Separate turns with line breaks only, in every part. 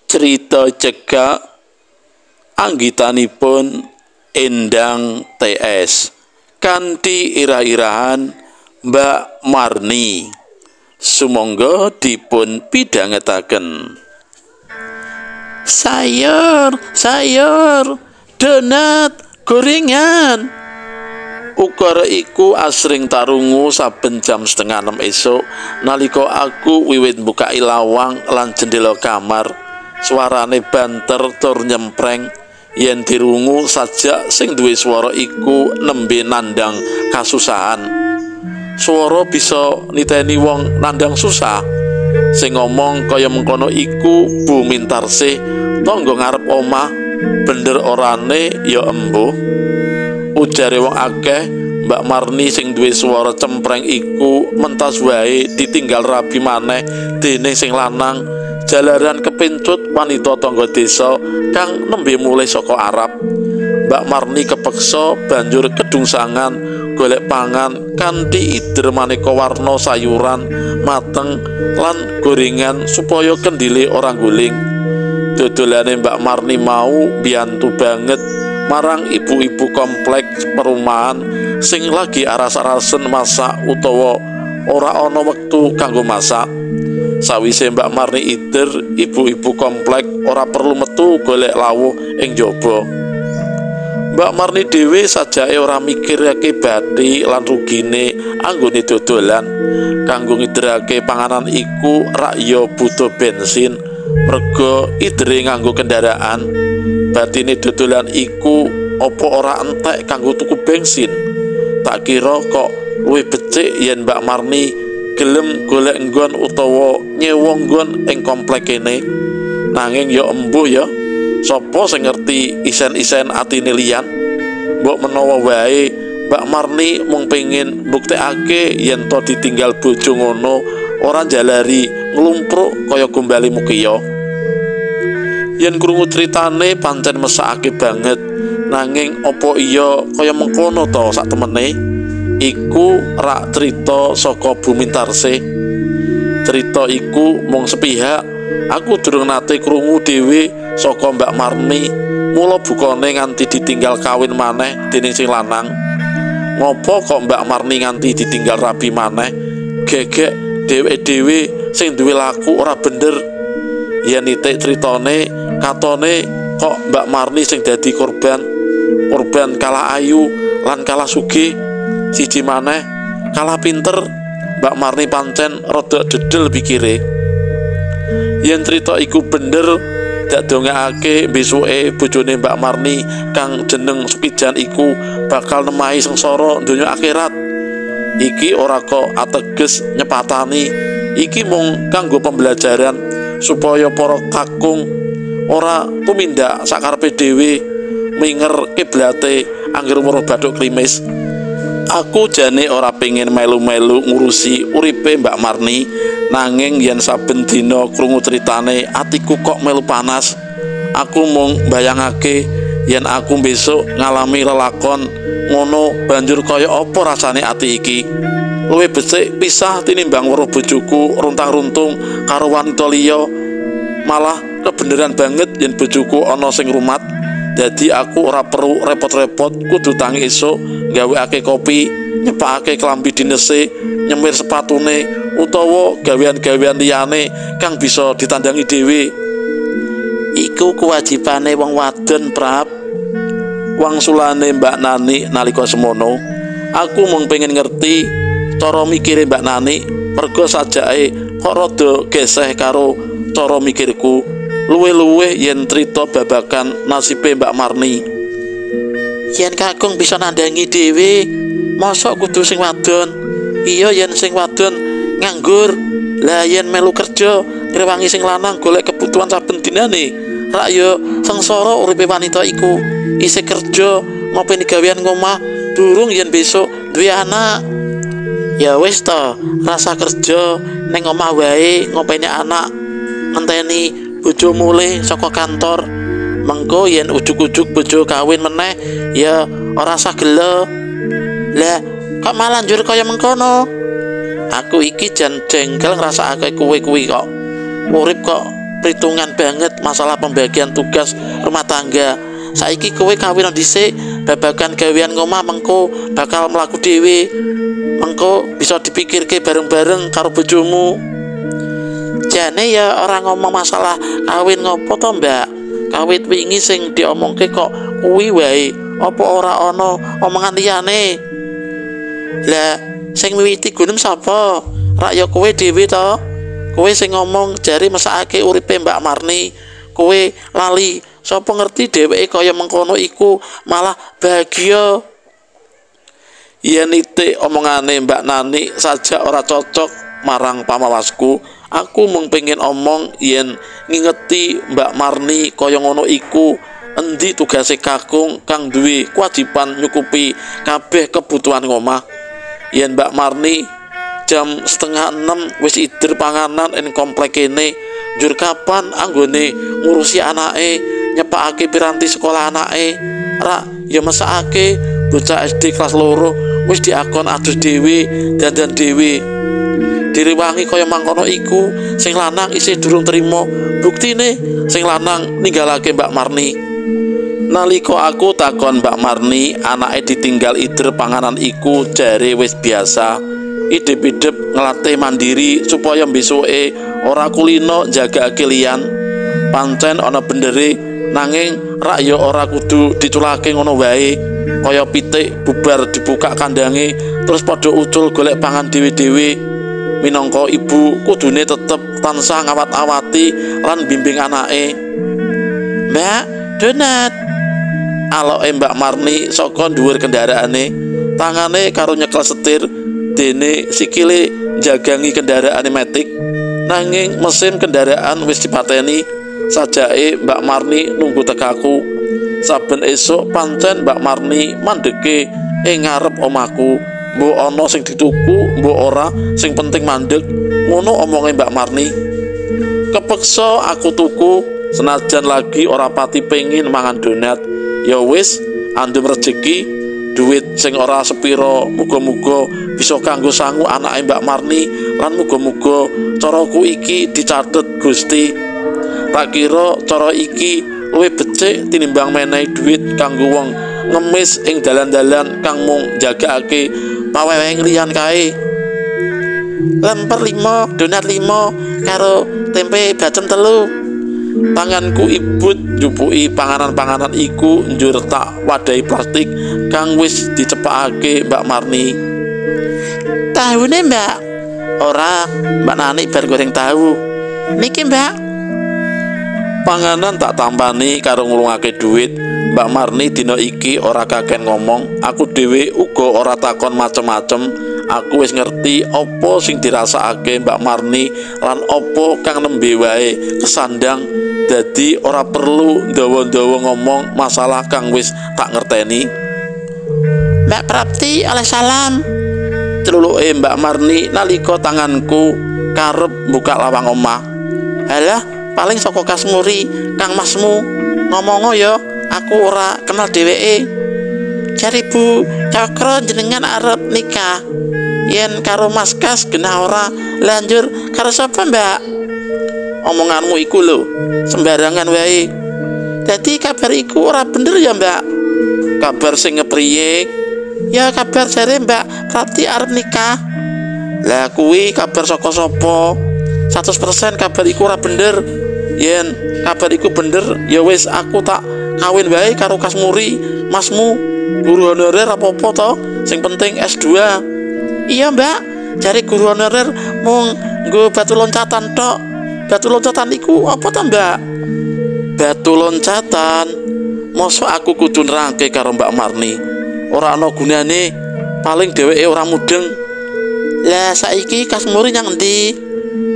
Cerita cekak anggitanipun Endang TS kanthi irah-irahan Mbak Marni. Sumangga dipun pidhangetaken. Sayur, donat, gorengan. Ukara iku asring tarungu saben jam 5:30 esuk nalika aku wiwit mbukai lawang lan jendela kamar. Suarane banter tur nyempreng yen dirungu sajak sing duwe swara iku nembe nandang kasusahan. Swara bisa niteni wong nandang susah. Sing ngomong kaya mengkono iku Bu Mintarsih, tangga ngarep omah. Bener orane ya embuh. Ujare wong akeh, Mbak Marni sing duwe swara cempreng iku mentas wae ditinggal rabi maneh dening sing lanang. Jalaran kepincut wanita tangga desa kang nembe mulih saka Arab. Mbak Marni kepeksa banjur kedungsangan golek pangan kanthi ider maneka warna sayuran mateng lan gorengan supaya kendile ora guling. Dodolane Mbak Marni mau biyantu banget marang ibu-ibu kompleks perumahan sing lagi aras-arasen masak utawa ora ana wektu kanggo masak. Sawise Mbak Marni ider, ibu-ibu komplek ora perlu metu golek lawuh ing jaba. Mbak Marni dhewe sajake ora mikirake bathi lan rugine anggone dodolan. Kanggo ngiderake panganan iku rak ya butuh bensin, merga idere nganggo kendaraan. Batine dodolan iku apa ora entek kanggo tuku bensin. Tak kira kok luwih becik yen Mbak Marni gelem golek nggon utawa nyewa nggon ing komplek kene. Nanging ya embuh ya, sapa sing ngerti isen-isen atine liyan. Mbok menawa wae Mbak Marni mung pengin mbuktekake yen to ditinggal bojo ngono ora jalari nglumpruk kaya gombali mukiya. Yen krungu critane pancen mesakake banget, nanging apa iya kaya mengkono to sak temene? Iku rak cerita saka Bu Mintarsih. Cerita iku mung sepihak. Aku durung nate krungu dhewe saka Mbak Marni mula bukane nganti ditinggal kawin maneh dening sing lanang. Ngopo kok Mbak Marni nganti ditinggal rabi maneh? Gegek dhewe-dhewe sing duwe laku ora bener. Yen nitik critane katone kok Mbak Marni sing dadi korban kalah ayu lan kalah sugih. Siji maneh kalah pinter. Mbak Marni pancen rada dedel pikire. Yen cerita iku bener, dak dongakake besuke bojone Mbak Marni kang jeneng Supijan iku bakal nemahi sengsara donya akhirat. Iki ora kok ateges nyepatani, iki mung kanggo pembelajaran supaya para kakung ora tumindak sakarepe dhewe minger kiblate angger weruh bathuk klimis. Aku jane ora pengen melu-melu ngurusi uripe Mbak Marni, nanging yen saben dina krungu critane atiku kok melu panas. Aku mung bayangake yen aku besok ngalami lelakon ngono banjur kaya apa rasane ati iki. Luwih becik pisah tinimbang weruh bojoku runtang-runtung karo wanita liya. Malah kebeneran banget yen bojoku ana sing rumat. Dadi aku ora perlu repot-repot kudu tangi esuk gaweake kopi, nyepakake klambi dinese, nyemir sepatune utawa gawean-gawean liyane kang bisa ditandangi dhewe. Iku kewajibane wong wadon, Prap. Wangsulane Mbak Nani nalika semono. Aku mung pengen ngerti cara mikire Mbak Nani, merga sajake kok rada geseh karo cara mikirku. Luwe-luwe yen cerita babakan nasibe Mbak Marni. Yen kakung bisa nandangi dhewe, mosok kudu sing wadon? Iya yen sing wadon nganggur, lah yen melu kerja ngrewangi sing lanang golek kebutuhan saben dinane, rak ya sengsara uripe wanita iku. Isih kerja ngopeni gawean ngomah durung yen besok duwe anak. Ya wis to, rasa kerja ning omah wae ngopeni anak, ngenteni bojo mulih saka kantor. Mengko yen ujug-ujug bojo kawin meneh ya ora usah gelo. Lah kok malah njur kaya mengkono? Aku iki jan jengkel ngrasakake kowe kuwi kok. Urip kok perhitungan banget masalah pembagian tugas rumah tangga. Saiki kowe kawin dhisik, babagan gawean ngomah mengko bakal mlaku dhewe. Mengko bisa dipikirke bareng-bareng karo bojomu. Jane ya orang ngomong masalah kawin ngopo to, Mbak? Kawit wingi sing diomongke kok kuwi wae. Apa ora ana omongan liyane? Lah, sing miwiti gunem sapa? Rak ya kowe dhewe to. Kowe sing ngomong jari mesakake uripe Mbak Marni. Kowe lali, sapa ngerti dheweke kaya mengkono iku malah bahagia. Yen nitik omongane Mbak Nani saja ora cocok marang pamawasku, aku mung pengen omong yen ngingeti Mbak Marni kaya ngono iku, endi tugase kakung kang duwe kewajiban nyukupi kabeh kebutuhan ngomah. Yen Mbak Marni jam 5:30 wis idir panganan ing komplek kene, njur kapan anggone ngurusi anake, nyepakake piranti sekolah anake? Rak ya mesakake bocah SD kelas 2 wis diakon adus dhewe, dandan dhewe. Direwangi kaya mangkono iku, sing lanang isih durung trima. Buktine sing lanang ninggalake Mbak Marni. Nalika aku takon Mbak Marni anake ditinggal ider panganan iku, jare wis biasa. Idep-idep ngelatih mandiri supaya besoke ora kulino jagake liyan. Pancen ana bendere, nanging rak ya ora kudu diculake ngono wae. Kaya pitik bubar dibuka kandange terus padha ucul golek pangan dhewe-dhewe. Minangka ibu kudune tetep tansah ngawat-awati lan bimbing anake. Mbak, donat. Aloke Mbak Marni saka dhuwur kendaraane, tangane karo nyekel setir, dene sikile jagangi kendaraane metik. Nanging mesin kendaraan wis dipateni. Sajake Mbak Marni nunggu tekaku. Saben esuk pancen Mbak Marni mandeke ing ngarep omahku. Mbok ana sing dituku, mbok ora, sing penting mandek. Ngono omonge Mbak Marni. Kepeksa aku tuku, senajan lagi ora pati pengin mangan donat. Ya wis, andum rezeki, duit sing ora sepiro, muga-muga bisa kanggo sangu anake Mbak Marni, lan muga-muga caraku iki dicatet Gusti. Tak kira cara iki luwih becik tinimbang menehi duit kanggo wong ngemis ing dalan-dalan kang mung jagake paweweng liyan kae. Lemper 5, donat 5 karo tempe bacem 3. Tanganku ibut njupuki panganan-panganan iku, njur tak wadahi plastik kang wis dicepakake Mbak Marni. Tahune, Mbak? Ora, Mbak Nani bar goreng tahu. Niki, Mbak. Panganan tak tampani karo ngulungake duit. Mbak Marni dina iki ora kaken ngomong. Aku dhewe uga ora takon macem-macem. Aku wis ngerti apa sing dirasakake Mbak Marni lan apa kang nembe wae kesandang. Dadi ora perlu ndawa-ndawa ngomong masalah kang wis tak ngerteni. Mbak Prapti oleh salam. Celuluke Mbak Marni nalika tanganku karep buka lawang omah. Halah, paling saka Kasmuri, Kang Masmu. Ngomongo ya, aku ora kenal dheweke. Jare Bu Cakra jenengan arep nikah. Yen karo Mas Kas genah ora, lanjur karo sapa, Mbak? Omonganmu iku lho, sembarangan wae. Dadi kabar iku ora bener ya, Mbak? Kabar sing ngepriye? Ya kabar jare Mbak Prapti arep nikah. Lah kuwi kabar saka sapa? 100% kabar iku ora bener. Yen kabar iku bener, ya wis aku tak kawin wae karo Kasmuri, Masmu. Guru honorer apa-apa to? Sing penting S2. Iya, Mbak. Jare guru honorer mung nggo batu loncatan tok. Batu loncatan iku apa to, Mbak? Batu loncatan. Mosok aku kudu nerangke karo Mbak Marni. Ora ana gunane, paling dheweke ora mudeng. Lah saiki Kasmuri nyang endi?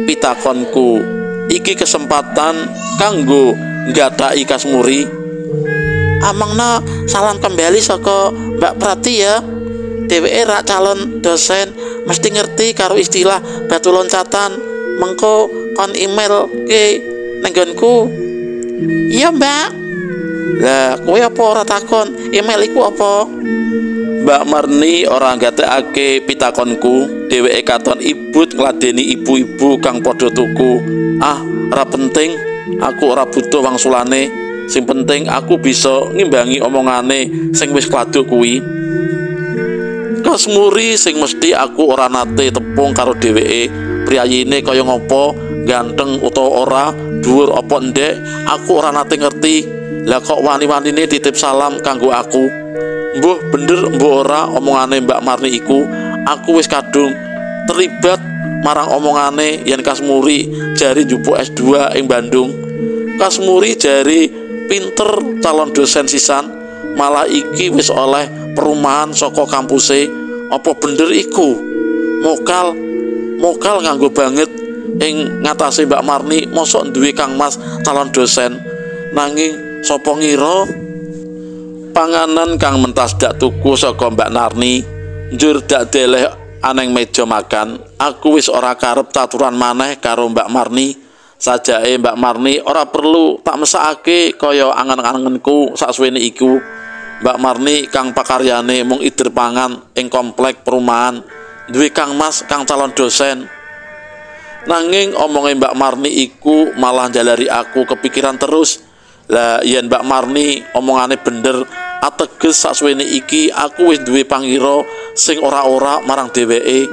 Pitakonku. Iki kesempatan kanggo nggathaki Kasmuri. Amangna salam kembali saka Mbak Prati ya. Dheweke rak calon dosen, mesti ngerti karo istilah batu loncatan. Mengko kon email ke nenggonku. Iya, Mbak. Lah kowe apa ora takon email iku apa? Mbak Marni ora nggatekake pitakonku. Dheweke katon ibut ngladeni ibu-ibu kang padha tuku. Ah, ora penting. Aku ora butuh wangsulane, sing penting aku bisa ngimbangi omongane sing wis kladuk kuwi. Kasmuri sing mesti aku ora nate tepung karo dheweke, priyayine kaya ngopo, ganteng utawa ora, dhuwur apa ndek, aku ora nate ngerti. Lah kok wani-wanine titip salam kanggo aku. Mbuh bener mbuh ora omongane Mbak Marni iku, aku wis kadung terlibat marang omongane yen Kasmuri jari njupuk S2 ing Bandung. Kasmuri jari pinter calon dosen sisan, malah iki wis oleh perumahan saka kampuse. Apa bener iku? Mokal nganggo banget ing ngatasé Mbak Marni, mosok duwe kangmas calon dosen. Nanging sapa ngira panganan kang mentas dak tuku saka Mbak Narni njur dak deleh aneng meja makan. Aku wis ora karep taturan maneh karo Mbak Marni. Sajake Mbak Marni ora perlu tak mesakake kaya angen-angenku saksuwene iku. Mbak Marni kang pakaryane mung ider pangan ing komplek perumahan, duwe kangmas kang calon dosen. Nanging omonge Mbak Marni iku malah njalari aku kepikiran terus. Lah yen Mbak Marni omongane bener, ateges saksuwene iki aku wis duwe pangira sing ora-ora marang dheweke.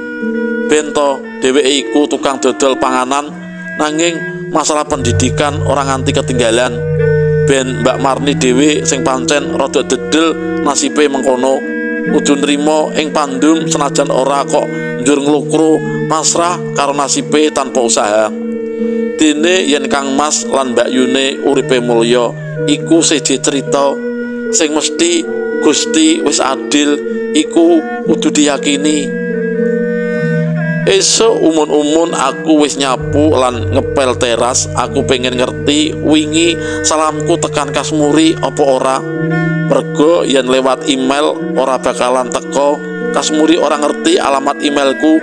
Bento dheweke iku tukang dodol panganan, nanging masalah pendidikan ora nganti ketinggalan. Ben Mbak Marni dhewe sing pancen rada dedel nasibe mengkono, kudu nrimo ing pandum senajan ora kok njur nglukru pasrah karo nasibe tanpa usaha. Dene yen Kang Mas lan Mbak Yune uripe mulya iku seje cerita sing mesti Gusti wis adil, iku kudu diyakini. Esuk umun-umun aku wis nyapu lan ngepel teras. Aku pengen ngerti wingi salamku tekan Kasmuri apa ora. Mergo yen lewat email ora bakalan teko. Kasmuri ora ngerti alamat emailku.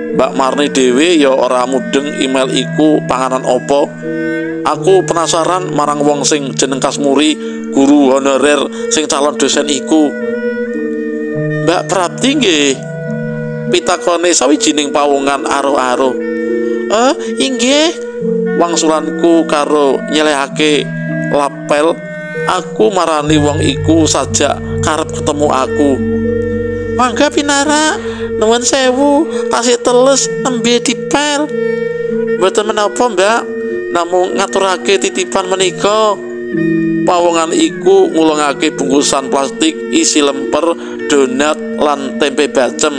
Mbak Marni dhewe ya ora mudeng email iku panganan opo. Aku penasaran marang wong sing jeneng Kasmuri, guru honorer sing calon dosen iku. Mbak Prapti nggih? Pitakone sawijining pawongan aro-aro. Inggih. Wangsulanku karo nyelehake lapel. Aku marani wong iku sajak karep ketemu aku. Mangga pinara, nuwun sewu, tasih teles nembe dipel. Mboten menapa, Mbak, namung ngaturake titipan menika. Pawongan iku ngulungake bungkusan plastik isi lemper, donat lan tempe bacem.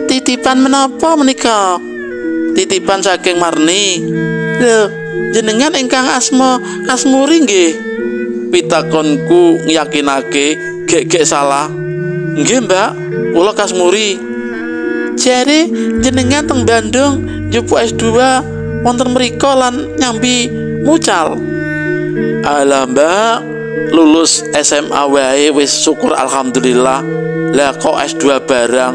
Titipan menapa menika? Titipan saking Marni. Lho, jenengan ingkang asma Kasmuri nggih? Pitakonku nyakinake gek salah. Nggih Mbak, kula Kasmuri. Jare jenengan teng Bandung njupuk S2 wonten mriko lan nyambi mucal. Alah Mbak, lulus SMA wae wis syukur alhamdulillah. Lah kok S2 barang?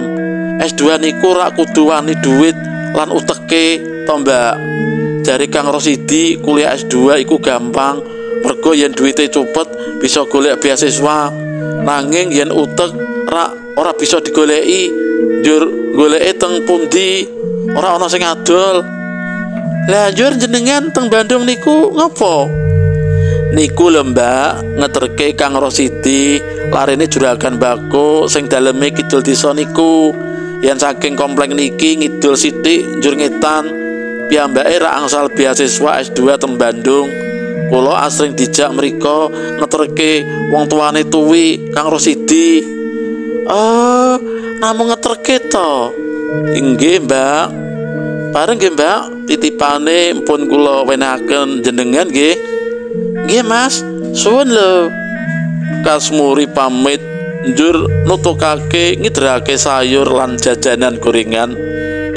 S2 niku rak kudu wani duit lan uteke to Mbak. Jare Kang Rosidi kuliah S2 iku gampang, mergo yen duwite cepet bisa golek beasiswa. Nanging yen utek ora bisa digoleki. Njur goleke teng pundi? Ora ana sing adol. Lah njur jenengan teng Bandung niku ngopo? Niku lho Mbak, ngeterke Kang Rosidi larene juragan bako sing daleme kidul desa niku. Yen saking komplek niki ngidul sithik njur ngetan, piyambake ra angsal beasiswa S2 teng Bandung. Kula asring dijak mriko ngeterke wong tuane tuwi Kang Rosidi. Namung ngeterke to. Inggih Mbak. Bareng nggih Mbak, titipane pun kula wenehaken jenengan nggih. Nggih Mas, suwun lho. Kasmuri pamit njur nutukake ngidrake sayur lan jajanan gorengan.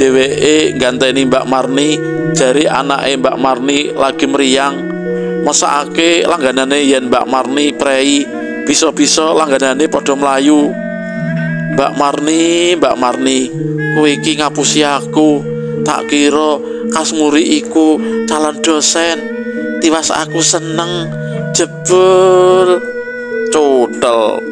Dheweke ganteni Mbak Marni, jari anake Mbak Marni lagi meriang. Mesakake langganane yen Mbak Marni prei, bisa-bisa langganane padha mlayu. Mbak Marni, kowe iki ngapusi aku. Tak kira Kasmuri iku calon dosen. Tiwas aku seneng, jebul codel.